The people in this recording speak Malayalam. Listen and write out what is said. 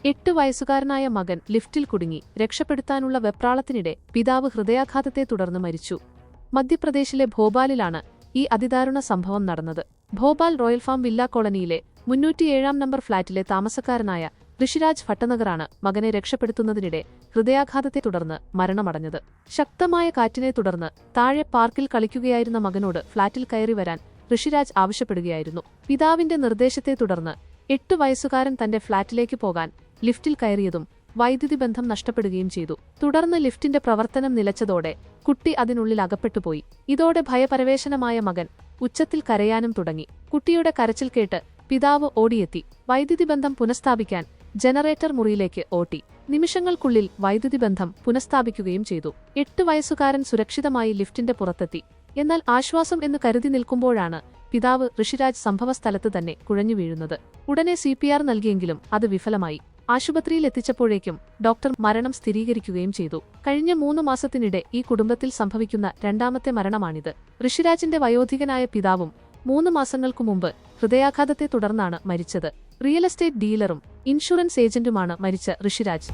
8 വയസ്സുകാരനായ മകൻ ലിഫ്റ്റിൽ കുടുങ്ങി രക്ഷപ്പെടുത്താനുള്ള വെപ്രാളത്തിനിടെ പിതാവ് ഹൃദയാഘാതത്തെ തുടർന്ന് മരിച്ചു. മധ്യപ്രദേശിലെ ഭോപ്പാലിലാണ് ഈ അതിദാരുണ സംഭവം നടന്നത്. ഭോപ്പാൽ റോയൽ ഫാം വില്ല കോളനിയിലെ 307 നമ്പർ ഫ്ളാറ്റിലെ താമസക്കാരനായ ഋഷിരാജ് ഭട്ടനഗറാണ് മകനെ രക്ഷപ്പെടുത്തുന്നതിനിടെ ഹൃദയാഘാതത്തെ തുടർന്ന് മരണമടഞ്ഞത്. ശക്തമായ കാറ്റിനെ തുടർന്ന് താഴെ പാർക്കിൽ കളിക്കുകയായിരുന്ന മകനോട് ഫ്ളാറ്റിൽ കയറി വരാൻ ഋഷിരാജ് ആവശ്യപ്പെടുകയായിരുന്നു. പിതാവിന്റെ നിർദ്ദേശത്തെ തുടർന്ന് 8 വയസ്സുകാരൻ തന്റെ ഫ്ളാറ്റിലേക്ക് പോകാൻ ലിഫ്റ്റിൽ കയറിയതും വൈദ്യുതി ബന്ധം നഷ്ടപ്പെടുകയും ചെയ്തു. തുടർന്ന് ലിഫ്റ്റിന്റെ പ്രവർത്തനം നിലച്ചതോടെ കുട്ടി അതിനുള്ളിൽ അകപ്പെട്ടുപോയി. ഇതോടെ ഭയപരവേശനമായ മകൻ ഉച്ചത്തിൽ കരയാനും തുടങ്ങി. കുട്ടിയുടെ കരച്ചിൽ കേട്ട് പിതാവ് ഓടിയെത്തി വൈദ്യുതി ബന്ധം പുനഃസ്ഥാപിക്കാൻ ജനറേറ്റർ മുറിയിലേക്ക് ഓട്ടി. നിമിഷങ്ങൾക്കുള്ളിൽ വൈദ്യുതി ബന്ധം പുനഃസ്ഥാപിക്കുകയും ചെയ്തു. 8 വയസ്സുകാരൻ സുരക്ഷിതമായി ലിഫ്റ്റിന്റെ പുറത്തെത്തി. എന്നാൽ ആശ്വാസം എന്ന് കരുതി നിൽക്കുമ്പോഴാണ് പിതാവ് ഋഷിരാജ് സംഭവസ്ഥലത്ത് തന്നെ കുഴഞ്ഞു വീഴുന്നത്. ഉടനെ CPR നൽകിയെങ്കിലും അത് വിഫലമായി. ആശുപത്രിയിൽ എത്തിച്ചപ്പോഴേക്കും ഡോക്ടർ മരണം സ്ഥിരീകരിക്കുകയും ചെയ്തു. കഴിഞ്ഞ 3 മാസത്തിനിടെ ഈ കുടുംബത്തിൽ സംഭവിക്കുന്ന രണ്ടാമത്തെ മരണമാണിത്. ഋഷിരാജിന്റെ വയോധികനായ പിതാവും 3 മാസങ്ങൾക്കു മുമ്പ് ഹൃദയാഘാതത്തെ തുടർന്നാണ് മരിച്ചത്. റിയൽ എസ്റ്റേറ്റ് ഡീലറും ഇൻഷുറൻസ് ഏജന്റുമാണ് മരിച്ച ഋഷിരാജ്.